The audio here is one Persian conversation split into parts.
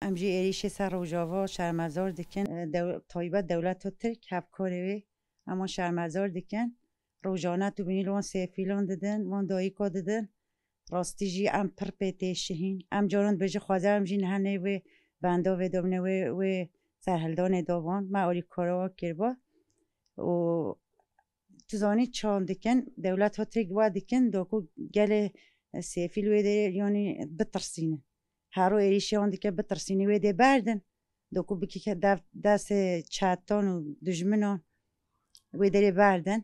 امجی ایریش سر روجاوا شرمزار دکن تایبت دولت و ترک هفکاری اما شرمزار دکن روزانه تو بینی لون سیفیلون دادن وان دایکا دادن راستی جی ام پر پیتشین ام جارند بچه خوازم جین هنه و بندا و دامنه و سرهلدان دوان ما اولی کارا کربا و تو زانی چند دکن دولت ها ترک واد دکن دوکو گل سیفیل ویده یعنی بترسینه هرو ایریشان دیگه بترسینی ویده بردن دوکو بکی که دست چاتان و دجمنان ویده بردن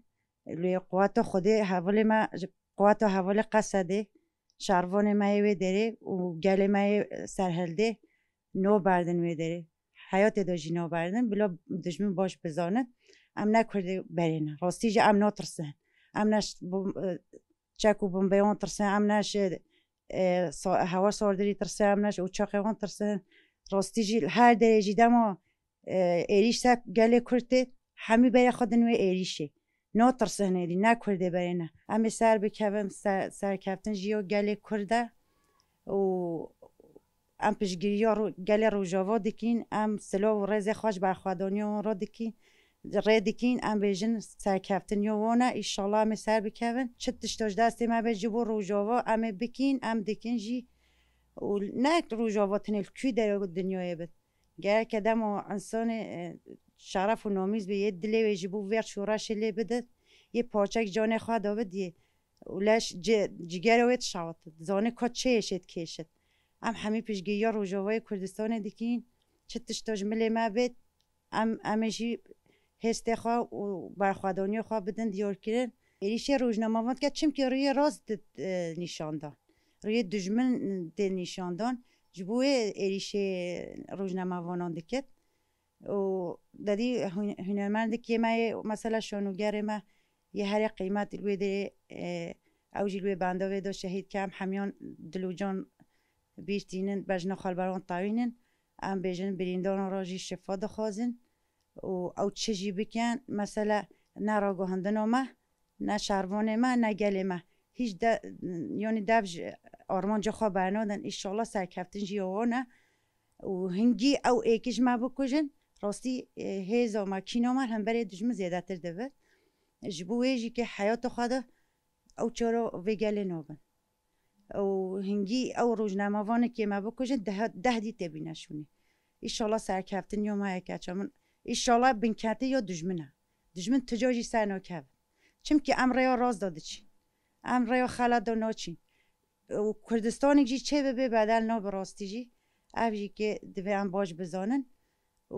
لوی قوات خوده حوالی ما قوات حوالی قصده شروان ما ویده و گل ما سرهلده نو بردن ویده حیات داشتی نو بردن بلا دجمن باش بزانه ام نکرده برینه راستی جا ام نترسن ام نش چکو بمبیان ترسن ام نش هوا ساردری ترسن ام نش اوچاقیان ترسن راستی جی هر درجه دما ایریش سک گله کرده همی برای خود نوع ایریشه نه ترسن ایری نکرده برینه ام سر بکویم سر کفتن جیو گله کرده و ام پیشگیری رو گله روجاوا دکین ام سلاح و رز خوش برخوادانی را دکین ردکین ام بیشن سر کفتن یوانه ایشالله ام سر بکویم چتش داشت دستی ما به جبر روجاوا ام بکین ام دکین جی و نه روجاوا تنیل کی در دنیای بد گر کدام انسان شرف و نامیز به یه دلی و جبو ورد شورش لی بده یه پاچک جان خود داد یه ولش جگر وید شود زانه کات چه شد کشد ام همی پیشگیری روجاوای کردستان دکین چتش داشت ملی ما بد امشی هست خوا و برخوادانی خوا بدن دیار کردن ایریش روزنامه وند که چیم که روی راست نشان داد روی دشمن ده نشان داد جبوه ایریش روزنامه وانان دکت و دادی هنرمند که ما مثلا شانوگر ما یه هر قیمت روی ده اوجی روی بنده و دو شهید کم همیان دلوجان بیشتینن بجنا خالبران تاوینن ام بیشن بریندان راجی شفا دخوازن و او چجی بکن مثلا نه راگهاندن ما نه شروان ما نه گل ما هیچ یعنی دبج آرمان جا خواه برنادن ایشالله سرکفتن جیوانه و هنگی او ایکش ما بکشن راستی هیزا ما کینا ما هم برای دجمه زیاده تر دوه جبوه جی که حیات خواده او چرا وگل نابن و هنگی او روزنامه وانه که ما بکشن ده دی تبینشونی ایشالله سرکفتن یا ما یکچمون ایشالله بنکته یا دجمن تجاجی سر نکرد چون که امریا راز داده چی امریا خلد و ناچین و کردستانی جی چه به بدل نا براستی جی اوجی که دوی هم باش بزانن و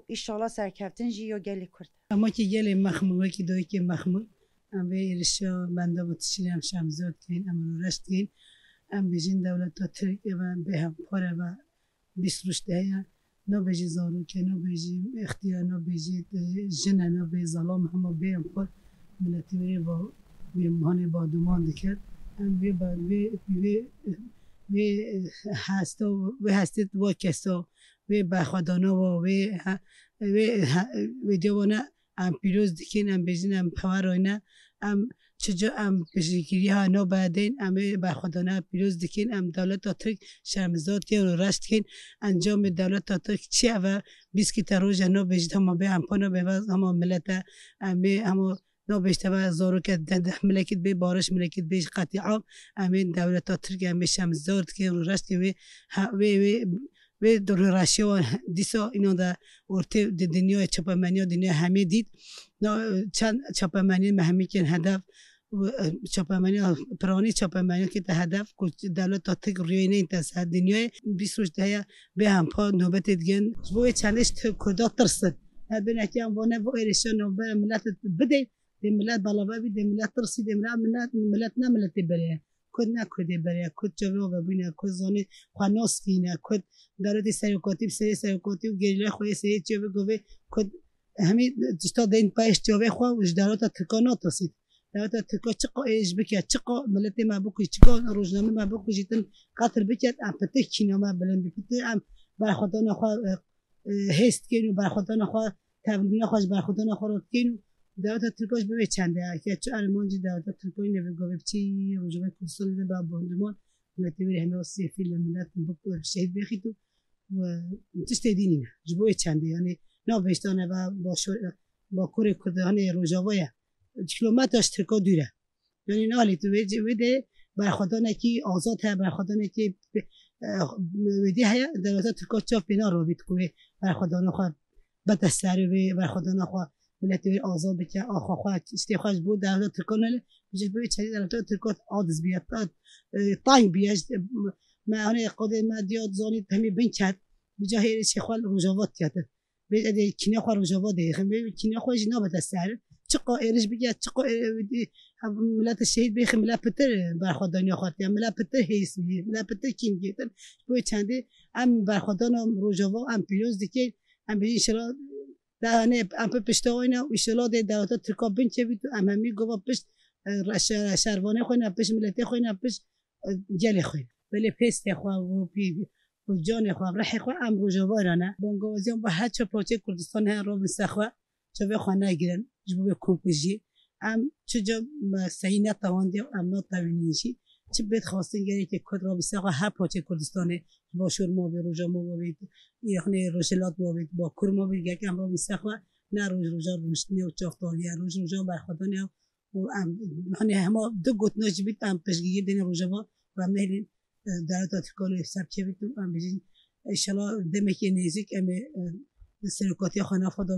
ایشالله سرکفتن جی یا گلی کرد اما که گلی مخمول که دوی که مخمول ام به ایرشا بنده بتشیل هم شمزاد کن ام رو رشت کن ام بیشین دولت تا ترک و به هم پاره و بیست رشته هیا نه بیشی زارو که نه بیشی اختیار نه بیشی جن نه بیشی ظلام همه به هم پر ملتی وری با به مهان با دومان دکر ام به بعد به هستید و کسا و بخدانا و دیوانه ام پیروز دکین ام بیشین ام پوراینه ام چجا ام پیشگیری ها نه بعدین ام بخدانا پیروز دکین ام دولت ترک شرمزاد که رو رشت کن انجام دولت ترک چی و بیسکی تروج نه بیشتر ما به ام پانا به وز هم ملت ام هم نه بیشتر زارو که ده ملکت به بارش ملکت به قطعا ام دولت ترک ام شرمزاد که رو رشت و در رشیا دیسا اینا در ارته دنیای چپمنی دنیا همه دید نه چند چپمنی مهمی کن هدف چپمنی پرانی چپمنی که تا هدف کج دولت تا تک روی نه انتظار دنیای بیسوش دهیا به هم پا نوبت دیگن بوی چندش کرده ترسد هبین اکیام وانه با ایرشان و به ملت بده به ملت بالا بده ملت ترسی ده ملت نه ملت بره کد نه کدی بره کد جواب ببینه کد زانی خانوس کینه کد دارد سری و گریله خوی سری چه بگوی کد همین دستا دین پایش جواب خو وش دارد ترکانات رسید دارد ترکا چقا ایش بکه چقا ملت ما بکوی چقا روزنامه ما بکوی جتن قطر بکت ام پته کینا ما بلند بپته ام برخوردان خو هست کینو برخوردان خو تبلیغ خوش برخوردان خو رو کینو دولت ترکیش به چنده که چه آلمانی دولت ترکی نمیگه چی روزنامه کنسول به باندمان ملتی همه سیفیل ملت بکر شهید بخیتو و تشتی دینی نه جبوی چنده یعنی نابشتانه و با کور کردان روجاوایه کیلومترش ترکا دوره یعنی نالی تو ویده برخوادانه کی آزاد هست برخوادانه کی ویده هیا دولت ترکا چاپ پینا رو بید که برخوادانه خواه بتستری و برخوادانه خواه ملت آزاد بکن آخوا خواه استخواج بود دولت ترکا نله بجد باید چلی دولت ترکا آدز بیاد تایم بیاد ما هنه قد ما دیاد زانید همی بین کرد بجا هیری شخوال روجاوات کرد بید کنیا خواه روجاوات دیگه بید کنیا خواه جنا بتستری چقا ایرش بگه چقا ملت الشهید بيخ ملا بتر برخوادانی خاطر ملا بتر هیس ملا بتر کیم گیتن بوی چنده ام برخوادان روجاوا ام پیروز دیگه ام به انشالله دهنه ام په پشتوینه انشالله د دولت ترکا بنچه بیت ام همی گوا پشت شهروانه خوینه پشت ملت خوینه پشت جل خوینه ولی پست خو و پی و جان خو رح خو ام روجاوا رانه بانگوازیان با هر چه پارچه کردستان ها رو مسخوا چه خانه گیرن جبو کمپوزی ام چجا سعی نتواندی ام نتوانیشی چه بد خواستن گری که کد را بسیار هر پارچه کردستانه با شورما به روجا ما بابید یعنی روشلات بابید با کرما بید که ام را بسیار نه روجا روشنی و چافتالی روجا برخوادانی و ام یعنی همه دو گوت نجبید ام پشگی دین روجا ما و ام نهلی دولت کالو سب چه بید ام بجین انشالله دمکی نزدیک ام سرکاتی خانه خدا